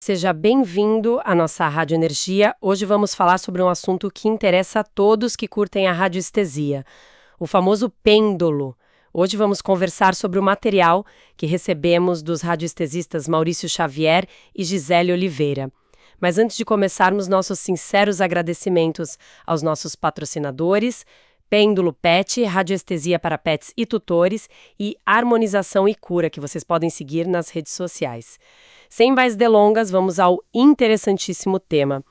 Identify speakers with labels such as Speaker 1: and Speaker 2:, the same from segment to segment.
Speaker 1: seja bem-vindo à nossa Rádio Energia. Hoje vamos falar sobre um assunto que interessa a todos que curtem a radioestesia, o famoso pêndulo. Hoje vamos conversar sobre o material que recebemos dos radioestesistas Maurício Xavier e Gisele Oliveira. Mas antes de começarmos, nossos sinceros agradecimentos aos nossos patrocinadores, Pêndulo Pet, radioestesia para pets e tutores, e Harmonização e Cura, que vocês podem seguir nas redes sociais. Sem mais delongas, vamos ao interessantíssimo tema.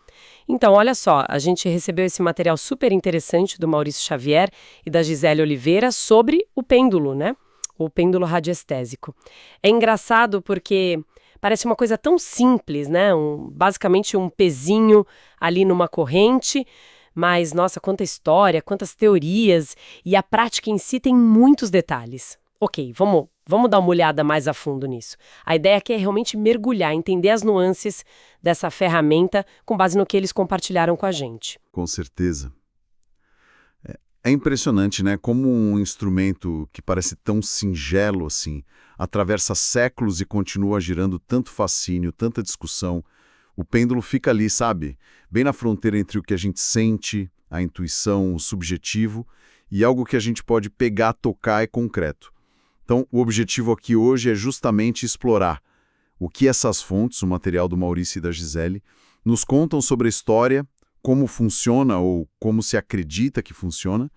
Speaker 1: Então, olha só, a gente recebeu esse material super interessante do Maurício Xavier e da Gisele Oliveira sobre o pêndulo, né? O pêndulo radioestésico. É engraçado porque parece uma coisa tão simples, né? Basicamente um pezinho ali numa corrente. Mas, nossa, quanta história, quantas teorias, e a prática em si tem muitos detalhes. Ok, vamos dar uma olhada mais a fundo nisso. A ideia aqui é realmente mergulhar, entender as nuances dessa ferramenta com base no que eles compartilharam com a gente.
Speaker 2: Com certeza. É impressionante, né? Como um instrumento que parece tão singelo assim, atravessa séculos e continua gerando tanto fascínio, tanta discussão. O pêndulo fica ali, sabe? Bem na fronteira entre o que a gente sente, a intuição, o subjetivo, e algo que a gente pode pegar, tocar e concreto. Então, o objetivo aqui hoje é justamente explorar o que essas fontes, o material do Maurício e da Gisele, nos contam sobre a história, como funciona ou como se acredita que funciona,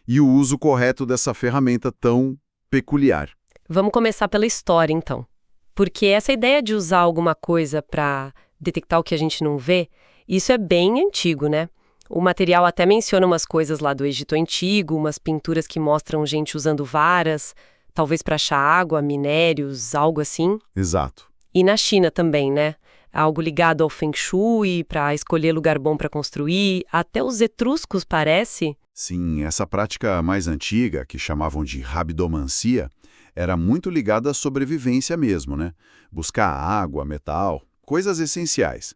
Speaker 2: e o uso correto dessa ferramenta tão peculiar.
Speaker 1: Vamos começar pela história, então. Porque essa ideia de usar alguma coisa para detectar o que a gente não vê, isso é bem antigo, né? O material até menciona umas coisas lá do Egito Antigo, umas pinturas que mostram gente usando varas, talvez para achar água, minérios, algo assim.
Speaker 2: Exato.
Speaker 1: E na China também, né? Algo ligado ao Feng Shui, para escolher lugar bom para construir. Até os etruscos, parece.
Speaker 2: Sim, essa prática mais antiga, que chamavam de rabidomancia, era muito ligada à sobrevivência mesmo, né? Buscar água, metal, coisas essenciais.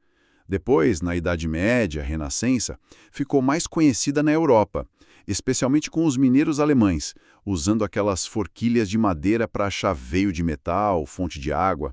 Speaker 2: Depois, na Idade Média, Renascença, ficou mais conhecida na Europa, especialmente com os mineiros alemães, usando aquelas forquilhas de madeira para achar veio de metal, fonte de água.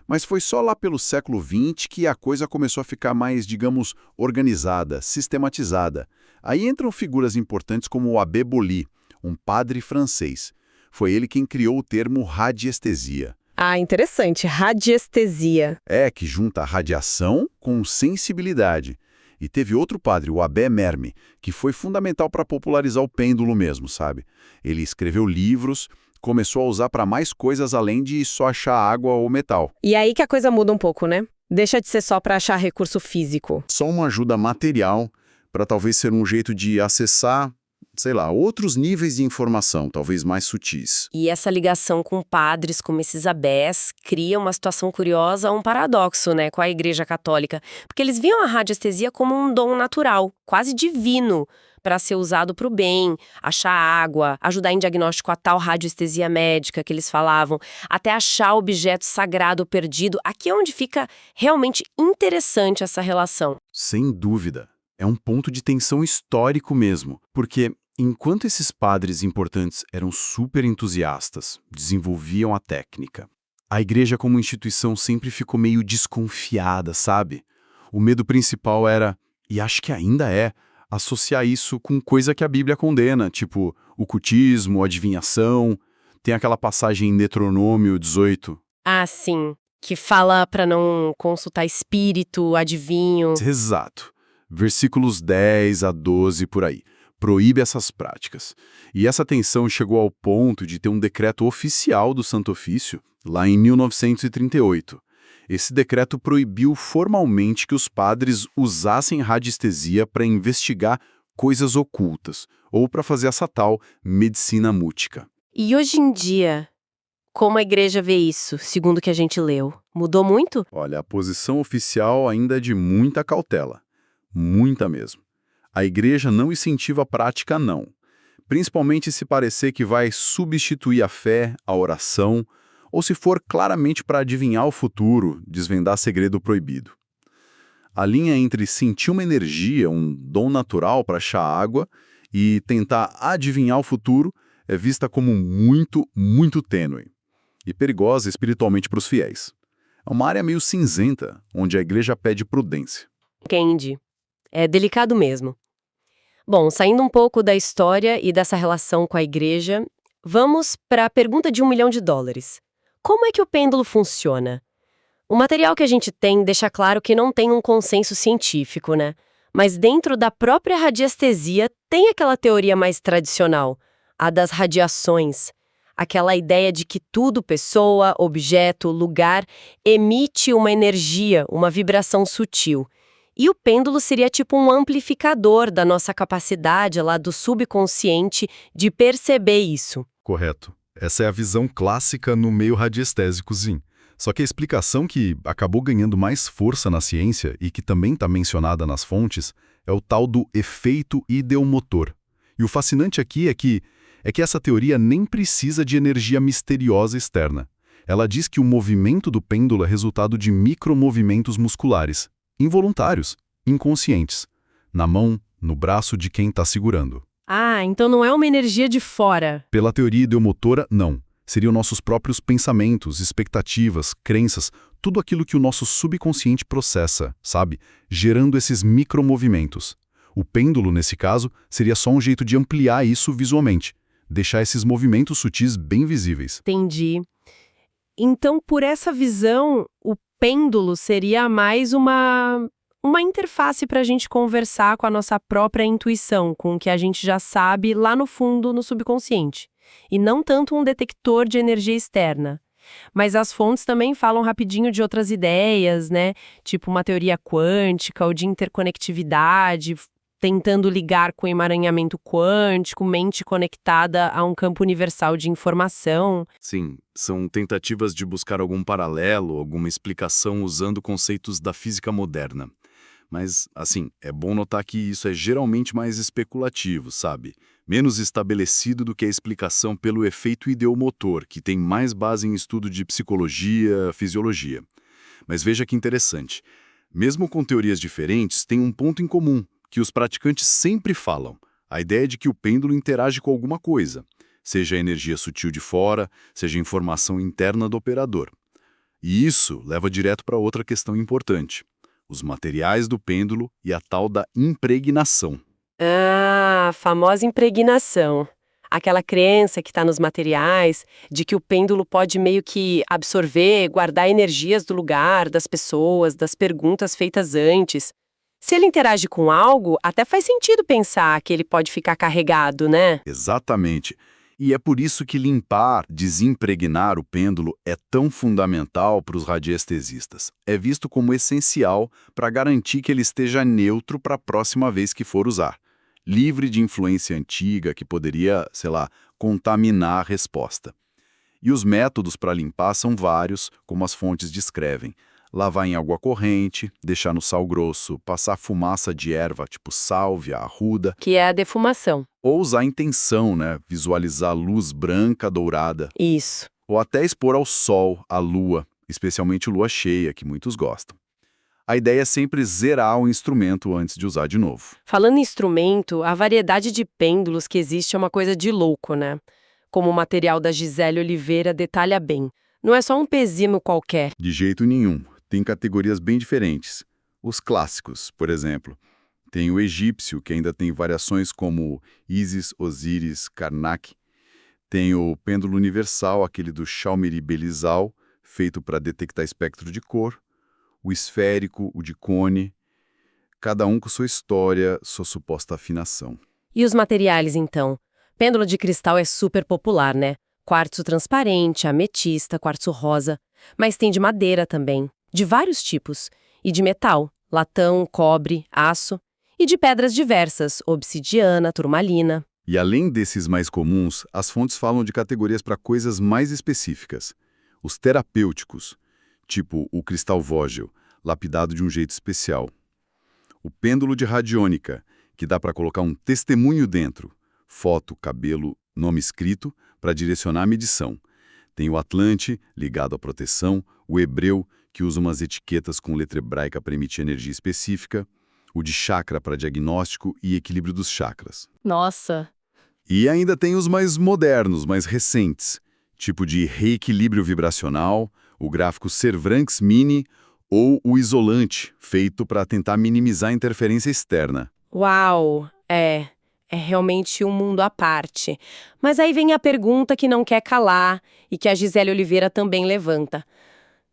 Speaker 2: Mas foi só lá pelo século XX que a coisa começou a ficar mais, digamos, organizada, sistematizada. Aí entram figuras importantes como o Abbé Boli, um padre francês. Foi ele quem criou o termo radiestesia.
Speaker 1: Ah, interessante. Radiestesia.
Speaker 2: É, que junta radiação com sensibilidade. E teve outro padre, o Abbé Merme, que foi fundamental para popularizar o pêndulo mesmo, sabe? Ele escreveu livros, começou a usar para mais coisas além de só achar água ou metal.
Speaker 1: E aí que a coisa muda um pouco, né? Deixa de ser só para achar recurso físico.
Speaker 2: Só uma ajuda material para talvez ser um jeito de acessar, sei lá, outros níveis de informação, talvez mais sutis.
Speaker 1: E essa ligação com padres como esses abbés cria uma situação curiosa, um paradoxo, né, com a Igreja Católica. Porque eles viam a radiestesia como um dom natural, quase divino, para ser usado para o bem, achar água, ajudar em diagnóstico a tal radiestesia médica que eles falavam, até achar objeto sagrado perdido. Aqui é onde fica realmente interessante essa relação.
Speaker 2: Sem dúvida. É um ponto de tensão histórico mesmo, porque enquanto esses padres importantes eram super entusiastas, desenvolviam a técnica, a igreja como instituição sempre ficou meio desconfiada, sabe? O medo principal era, e acho que ainda é, associar isso com coisa que a Bíblia condena, tipo ocultismo, adivinhação. Tem aquela passagem em Deuteronômio 18.
Speaker 1: Ah, sim, que fala para não consultar espírito, adivinho.
Speaker 2: Exato. Versículos 10 a 12 por aí. Proíbe essas práticas. E essa tensão chegou ao ponto de ter um decreto oficial do Santo Ofício, lá em 1938. Esse decreto proibiu formalmente que os padres usassem radiestesia para investigar coisas ocultas, ou para fazer essa tal medicina mútica.
Speaker 1: E hoje em dia, como a igreja vê isso, segundo o que a gente leu? Mudou muito?
Speaker 2: Olha, a posição oficial ainda é de muita cautela. Muita mesmo. A igreja não incentiva a prática, não. Principalmente se parecer que vai substituir a fé, a oração, ou se for claramente para adivinhar o futuro, desvendar segredo proibido. A linha entre sentir uma energia, um dom natural para achar água, e tentar adivinhar o futuro é vista como muito, muito tênue e perigosa espiritualmente para os fiéis. É uma área meio cinzenta, onde a igreja pede prudência.
Speaker 1: Entendi. É delicado mesmo. Bom, saindo um pouco da história e dessa relação com a igreja, vamos para a pergunta de US$ 1 milhão. Como é que o pêndulo funciona? O material que a gente tem deixa claro que não tem um consenso científico, né? Mas dentro da própria radiestesia tem aquela teoria mais tradicional, a das radiações. Aquela ideia de que tudo, pessoa, objeto, lugar, emite uma energia, uma vibração sutil. E o pêndulo seria tipo um amplificador da nossa capacidade lá do subconsciente de perceber isso.
Speaker 3: Correto. Essa é a visão clássica no meio radiestésico, sim. Só que a explicação que acabou ganhando mais força na ciência e que também está mencionada nas fontes é o tal do efeito ideomotor. E o fascinante aqui é que essa teoria nem precisa de energia misteriosa externa. Ela diz que o movimento do pêndulo é resultado de micromovimentos musculares, involuntários, inconscientes, na mão, no braço de quem está segurando.
Speaker 1: Ah, então não é uma energia de fora.
Speaker 3: Pela teoria ideomotora, não. Seriam nossos próprios pensamentos, expectativas, crenças, tudo aquilo que o nosso subconsciente processa, sabe? Gerando esses micromovimentos. O pêndulo, nesse caso, seria só um jeito de ampliar isso visualmente, deixar esses movimentos sutis bem visíveis.
Speaker 1: Entendi. Então, por essa visão, o pêndulo seria mais uma interface para a gente conversar com a nossa própria intuição, com o que a gente já sabe lá no fundo, no subconsciente. E não tanto um detector de energia externa. Mas as fontes também falam rapidinho de outras ideias, né? Tipo uma teoria quântica ou de interconectividade, tentando ligar com emaranhamento quântico, mente conectada a um campo universal de informação.
Speaker 4: Sim, são tentativas de buscar algum paralelo, alguma explicação usando conceitos da física moderna. Mas, assim, é bom notar que isso é geralmente mais especulativo, sabe? Menos estabelecido do que a explicação pelo efeito ideomotor, que tem mais base em estudo de psicologia, fisiologia. Mas veja que interessante. Mesmo com teorias diferentes, tem um ponto em comum, que os praticantes sempre falam. A ideia de que o pêndulo interage com alguma coisa, seja energia sutil de fora, seja informação interna do operador. E isso leva direto para outra questão importante. Os materiais do pêndulo e a tal da impregnação.
Speaker 1: Ah, a famosa impregnação. Aquela crença que está nos materiais, de que o pêndulo pode meio que absorver, guardar energias do lugar, das pessoas, das perguntas feitas antes. Se ele interage com algo, até faz sentido pensar que ele pode ficar carregado, né?
Speaker 4: Exatamente. E é por isso que limpar, desimpregnar o pêndulo é tão fundamental para os radiestesistas. É visto como essencial para garantir que ele esteja neutro para a próxima vez que for usar. Livre de influência antiga que poderia, sei lá, contaminar a resposta. E os métodos para limpar são vários, como as fontes descrevem. Lavar em água corrente, deixar no sal grosso, passar fumaça de erva, tipo sálvia, arruda.
Speaker 1: Que é a defumação.
Speaker 4: Ou usar intenção, né? Visualizar luz branca dourada.
Speaker 1: Isso.
Speaker 4: Ou até expor ao sol, à lua, especialmente lua cheia, que muitos gostam. A ideia é sempre zerar o instrumento antes de usar de novo.
Speaker 1: Falando em instrumento, a variedade de pêndulos que existe é uma coisa de louco, né? Como o material da Gisele Oliveira detalha bem. Não é só um pezinho qualquer.
Speaker 4: De jeito nenhum. Tem categorias bem diferentes. Os clássicos, por exemplo. Tem o egípcio, que ainda tem variações como Ísis, Osíris, Karnak. Tem o pêndulo universal, aquele do Chalmeri-Belizal, feito para detectar espectro de cor. O esférico, o de cone. Cada um com sua história, sua suposta afinação.
Speaker 1: E os materiais, então? Pêndulo de cristal é super popular, né? Quartzo transparente, ametista, quartzo rosa. Mas tem de madeira também. De vários tipos, e de metal, latão, cobre, aço, e de pedras diversas, obsidiana, turmalina.
Speaker 4: E além desses mais comuns, as fontes falam de categorias para coisas mais específicas. Os terapêuticos, tipo o cristal Vogel, lapidado de um jeito especial. O pêndulo de radiônica, que dá para colocar um testemunho dentro, foto, cabelo, nome escrito, para direcionar a medição. Tem o Atlante, ligado à proteção, o hebreu, que usa umas etiquetas com letra hebraica para emitir energia específica, o de chakra para diagnóstico e equilíbrio dos chakras.
Speaker 1: Nossa!
Speaker 4: E ainda tem os mais modernos, mais recentes, tipo de reequilíbrio vibracional, o gráfico Cervranx Mini ou o isolante, feito para tentar minimizar a interferência externa.
Speaker 1: Uau! É realmente um mundo à parte. Mas aí vem a pergunta que não quer calar e que a Gisele Oliveira também levanta.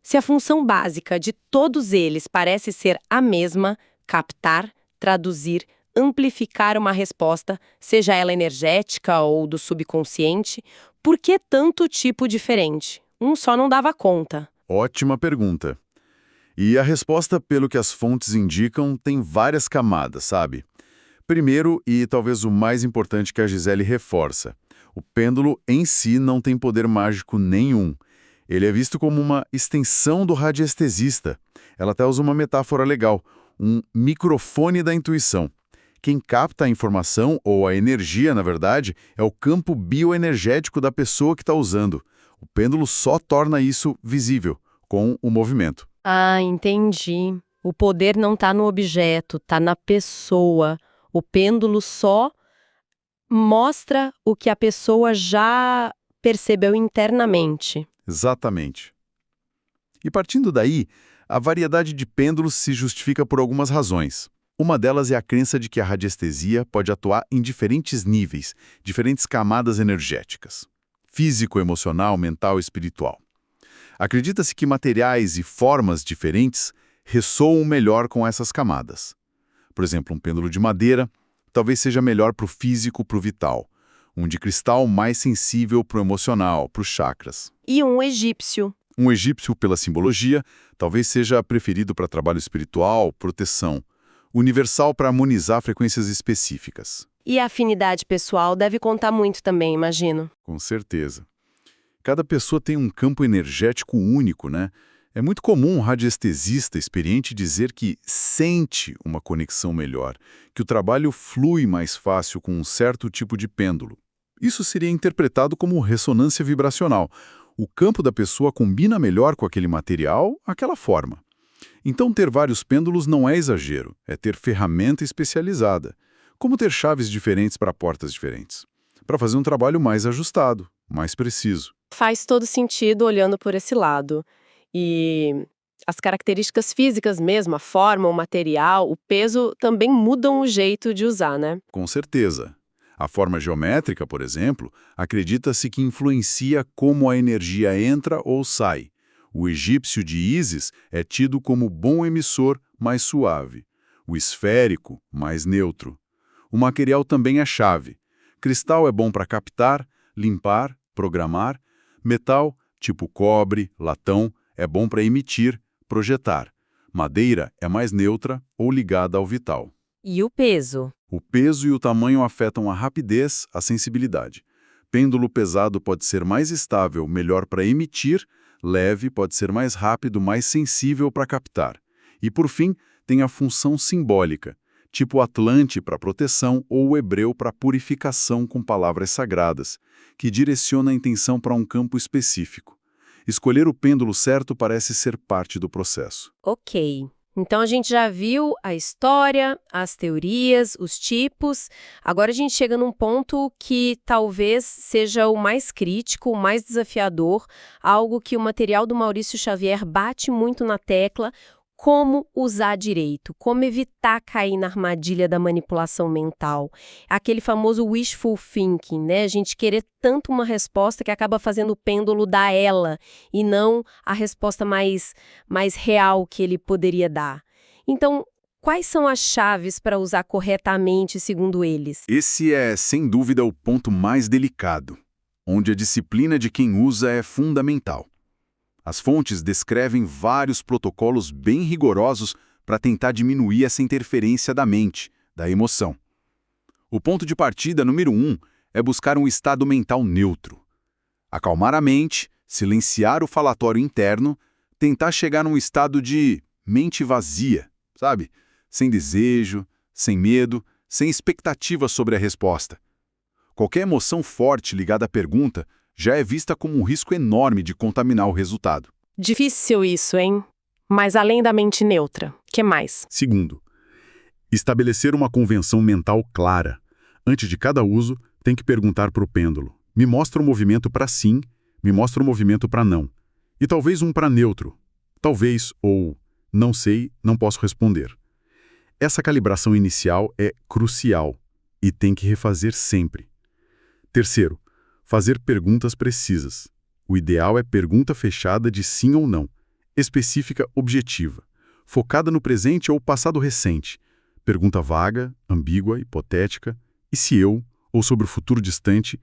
Speaker 1: Se a função básica de todos eles parece ser a mesma, captar, traduzir, amplificar uma resposta, seja ela energética ou do subconsciente, por que tanto tipo diferente? Um só não dava conta.
Speaker 4: Ótima pergunta. E a resposta, pelo que as fontes indicam, tem várias camadas, sabe? Primeiro, e talvez o mais importante que a Gisele reforça, o pêndulo em si não tem poder mágico nenhum. Ele é visto como uma extensão do radiestesista. Ela até usa uma metáfora legal, um microfone da intuição. Quem capta a informação, ou a energia, na verdade, é o campo bioenergético da pessoa que está usando. O pêndulo só torna isso visível, com o movimento.
Speaker 1: Ah, entendi. O poder não está no objeto, está na pessoa. O pêndulo só mostra o que a pessoa já percebeu internamente.
Speaker 4: Exatamente. E partindo daí, a variedade de pêndulos se justifica por algumas razões. Uma delas é a crença de que a radiestesia pode atuar em diferentes níveis, diferentes camadas energéticas. Físico, emocional, mental e espiritual. Acredita-se que materiais e formas diferentes ressoam melhor com essas camadas. Por exemplo, um pêndulo de madeira talvez seja melhor para o físico, para o vital. Um de cristal mais sensível para o emocional, para os chakras.
Speaker 1: E um egípcio.
Speaker 4: Um egípcio, pela simbologia, talvez seja preferido para trabalho espiritual, proteção. Universal para harmonizar frequências específicas.
Speaker 1: E a afinidade pessoal deve contar muito também, imagino.
Speaker 4: Com certeza. Cada pessoa tem um campo energético único, né? É muito comum um radiestesista experiente dizer que sente uma conexão melhor, que o trabalho flui mais fácil com um certo tipo de pêndulo. Isso seria interpretado como ressonância vibracional. O campo da pessoa combina melhor com aquele material, aquela forma. Então, ter vários pêndulos não é exagero, é ter ferramenta especializada, como ter chaves diferentes para portas diferentes, para fazer um trabalho mais ajustado, mais preciso.
Speaker 1: Faz todo sentido olhando por esse lado. E as características físicas mesmo, a forma, o material, o peso, também mudam o jeito de usar, né?
Speaker 4: Com certeza. A forma geométrica, por exemplo, acredita-se que influencia como a energia entra ou sai. O egípcio de Ísis é tido como bom emissor, mais suave. O esférico, mais neutro. O material também é chave. Cristal é bom para captar, limpar, programar. Metal, tipo cobre, latão, é bom para emitir, projetar. Madeira é mais neutra ou ligada ao vital.
Speaker 1: E o peso?
Speaker 4: O peso e o tamanho afetam a rapidez, a sensibilidade. Pêndulo pesado pode ser mais estável, melhor para emitir, leve pode ser mais rápido, mais sensível para captar. E, por fim, tem a função simbólica, tipo o Atlante para proteção ou o hebreu para purificação com palavras sagradas, que direciona a intenção para um campo específico. Escolher o pêndulo certo parece ser parte do processo.
Speaker 1: Ok. Então a gente já viu a história, as teorias, os tipos. Agora a gente chega num ponto que talvez seja o mais crítico, o mais desafiador, algo que o material do Maurício Xavier bate muito na tecla: como usar direito, como evitar cair na armadilha da manipulação mental. Aquele famoso wishful thinking, né? A gente querer tanto uma resposta que acaba fazendo o pêndulo dar ela, e não a resposta mais real que ele poderia dar. Então, quais são as chaves para usar corretamente, segundo eles?
Speaker 4: Esse é, sem dúvida, o ponto mais delicado, onde a disciplina de quem usa é fundamental. As fontes descrevem vários protocolos bem rigorosos para tentar diminuir essa interferência da mente, da emoção. O ponto de partida número 1 é buscar um estado mental neutro. Acalmar a mente, silenciar o falatório interno, tentar chegar num estado de mente vazia, sabe? Sem desejo, sem medo, sem expectativa sobre a resposta. Qualquer emoção forte ligada à pergunta já é vista como um risco enorme de contaminar o resultado.
Speaker 1: Difícil isso, hein? Mas além da mente neutra, que mais?
Speaker 3: Segundo, estabelecer uma convenção mental clara. Antes de cada uso, tem que perguntar para o pêndulo: me mostra o movimento para sim, me mostra o movimento para não. E talvez um para neutro. Talvez ou não sei, não posso responder. Essa calibração inicial é crucial e tem que refazer sempre. Terceiro, fazer perguntas precisas. O ideal é pergunta fechada de sim ou não, específica, objetiva, focada no presente ou passado recente. Pergunta vaga, ambígua, hipotética, e se eu, ou sobre o futuro distante,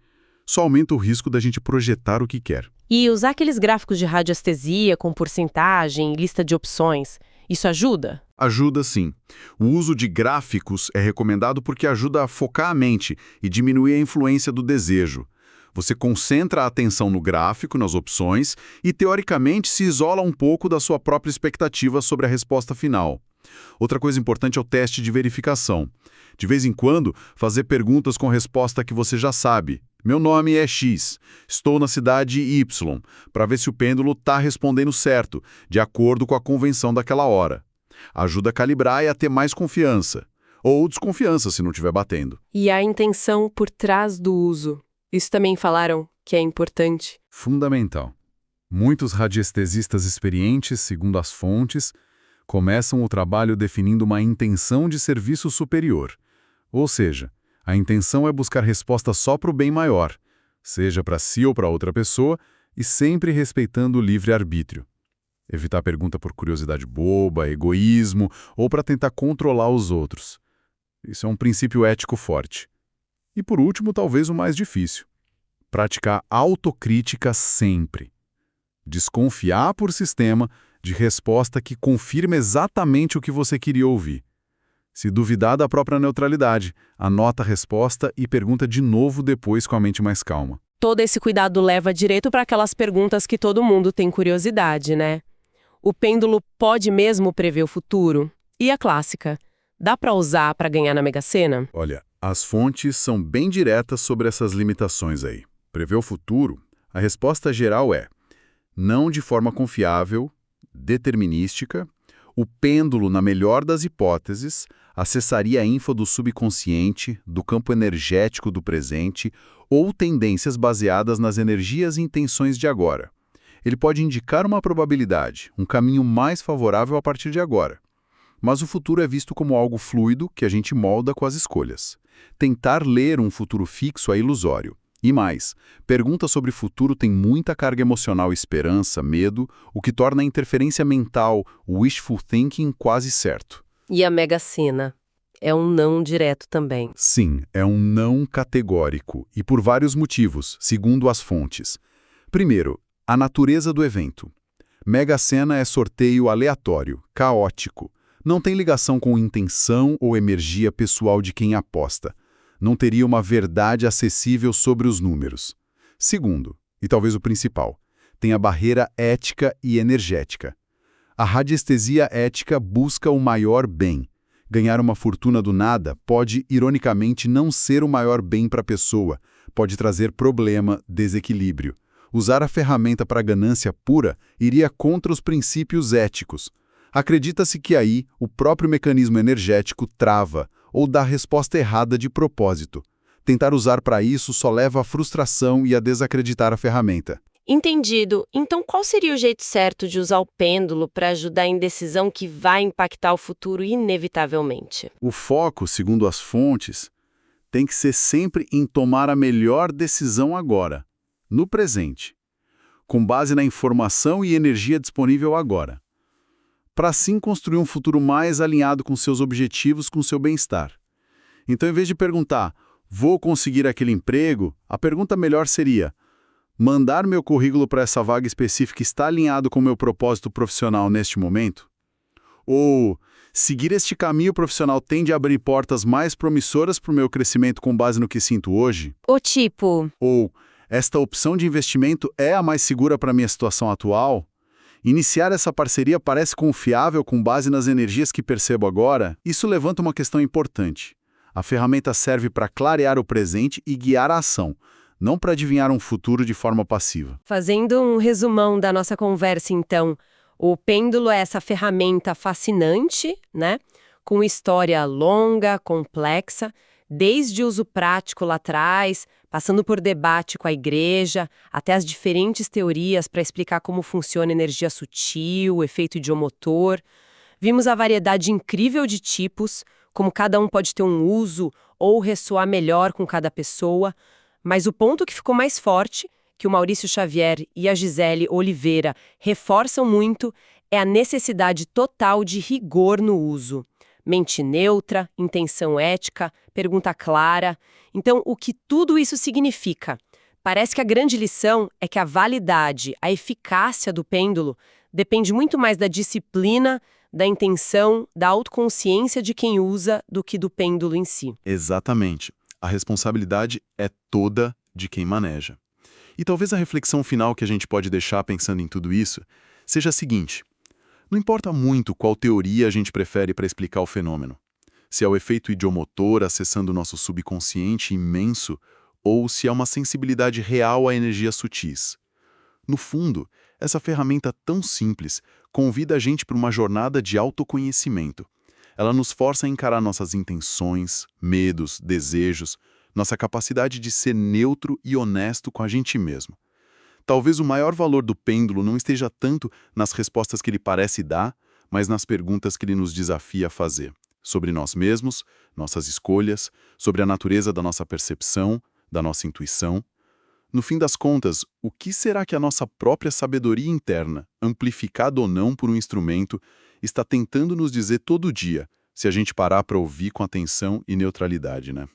Speaker 3: só aumenta o risco da gente projetar o que quer.
Speaker 1: E usar aqueles gráficos de radiestesia com porcentagem, lista de opções, isso ajuda?
Speaker 2: Ajuda sim. O uso de gráficos é recomendado porque ajuda a focar a mente e diminuir a influência do desejo. Você concentra a atenção no gráfico, nas opções, e teoricamente se isola um pouco da sua própria expectativa sobre a resposta final. Outra coisa importante é o teste de verificação. De vez em quando, fazer perguntas com resposta que você já sabe. Meu nome é X, estou na cidade Y, para ver se o pêndulo está respondendo certo, de acordo com a convenção daquela hora. Ajuda a calibrar e a ter mais confiança. Ou desconfiança, se não estiver batendo.
Speaker 1: E a intenção por trás do uso. Isso também falaram que é importante.
Speaker 3: Fundamental. Muitos radiestesistas experientes, segundo as fontes, começam o trabalho definindo uma intenção de serviço superior. Ou seja, a intenção é buscar resposta só para o bem maior, seja para si ou para outra pessoa, e sempre respeitando o livre-arbítrio. Evitar pergunta por curiosidade boba, egoísmo ou para tentar controlar os outros. Isso é um princípio ético forte. E por último, talvez o mais difícil. Praticar autocrítica sempre. Desconfiar por sistema de resposta que confirma exatamente o que você queria ouvir. Se duvidar da própria neutralidade, anota a resposta e pergunta de novo depois com a mente mais calma.
Speaker 1: Todo esse cuidado leva direto para aquelas perguntas que todo mundo tem curiosidade, né? O pêndulo pode mesmo prever o futuro? E a clássica? Dá para usar para ganhar na Mega Sena?
Speaker 2: Olha, as fontes são bem diretas sobre essas limitações aí. Prever o futuro? A resposta geral é não de forma confiável, determinística. O pêndulo, na melhor das hipóteses, acessaria a info do subconsciente, do campo energético do presente ou tendências baseadas nas energias e intenções de agora. Ele pode indicar uma probabilidade, um caminho mais favorável a partir de agora. Mas o futuro é visto como algo fluido que a gente molda com as escolhas. Tentar ler um futuro fixo é ilusório. E mais, perguntas sobre futuro têm muita carga emocional, esperança, medo, o que torna a interferência mental, o wishful thinking, quase certo.
Speaker 1: E a Mega Sena? É um não direto também.
Speaker 2: Sim, é um não categórico, e por vários motivos, segundo as fontes. Primeiro, a natureza do evento. Mega Sena é sorteio aleatório, caótico. Não tem ligação com intenção ou energia pessoal de quem aposta. Não teria uma verdade acessível sobre os números. Segundo, e talvez o principal, tem a barreira ética e energética. A radiestesia ética busca o maior bem. Ganhar uma fortuna do nada pode, ironicamente, não ser o maior bem para a pessoa, pode trazer problema, desequilíbrio. Usar a ferramenta para ganância pura iria contra os princípios éticos. Acredita-se que aí o próprio mecanismo energético trava ou dá resposta errada de propósito. Tentar usar para isso só leva à frustração e a desacreditar a ferramenta.
Speaker 1: Entendido. Então qual seria o jeito certo de usar o pêndulo para ajudar em decisão que vai impactar o futuro inevitavelmente?
Speaker 2: O foco, segundo as fontes, tem que ser sempre em tomar a melhor decisão agora, no presente, com base na informação e energia disponível agora, para assim construir um futuro mais alinhado com seus objetivos, com seu bem-estar. Então, em vez de perguntar, vou conseguir aquele emprego, a pergunta melhor seria, mandar meu currículo para essa vaga específica está alinhado com meu propósito profissional neste momento? Ou, seguir este caminho profissional tende a abrir portas mais promissoras para o meu crescimento com base no que sinto hoje?
Speaker 1: O tipo...
Speaker 2: Ou, esta opção de investimento é a mais segura para a minha situação atual? Iniciar essa parceria parece confiável com base nas energias que percebo agora? Isso levanta uma questão importante. A ferramenta serve para clarear o presente e guiar a ação, não para adivinhar um futuro de forma passiva.
Speaker 1: Fazendo um resumão da nossa conversa, então, o pêndulo é essa ferramenta fascinante, né? Com história longa, complexa, Desde o uso prático lá atrás, passando por debate com a igreja, até as diferentes teorias para explicar como funciona a energia sutil, o efeito idiomotor. Vimos a variedade incrível de tipos, como cada um pode ter um uso ou ressoar melhor com cada pessoa, mas o ponto que ficou mais forte, que o Maurício Xavier e a Gisele Oliveira reforçam muito, é a necessidade total de rigor no uso. Mente neutra, intenção ética, pergunta clara. Então, o que tudo isso significa? Parece que a grande lição é que a validade, a eficácia do pêndulo depende muito mais da disciplina, da intenção, da autoconsciência de quem usa do que do pêndulo em si.
Speaker 4: Exatamente. A responsabilidade é toda de quem maneja. E talvez a reflexão final que a gente pode deixar pensando em tudo isso seja a seguinte: não importa muito qual teoria a gente prefere para explicar o fenômeno. Se é o efeito idiomotor acessando o nosso subconsciente imenso ou se é uma sensibilidade real a energias sutis. No fundo, essa ferramenta tão simples convida a gente para uma jornada de autoconhecimento. Ela nos força a encarar nossas intenções, medos, desejos, nossa capacidade de ser neutro e honesto com a gente mesmo. Talvez o maior valor do pêndulo não esteja tanto nas respostas que ele parece dar, mas nas perguntas que ele nos desafia a fazer. Sobre nós mesmos, nossas escolhas, sobre a natureza da nossa percepção, da nossa intuição. No fim das contas, o que será que a nossa própria sabedoria interna, amplificada ou não por um instrumento, está tentando nos dizer todo dia, se a gente parar para ouvir com atenção e neutralidade, né?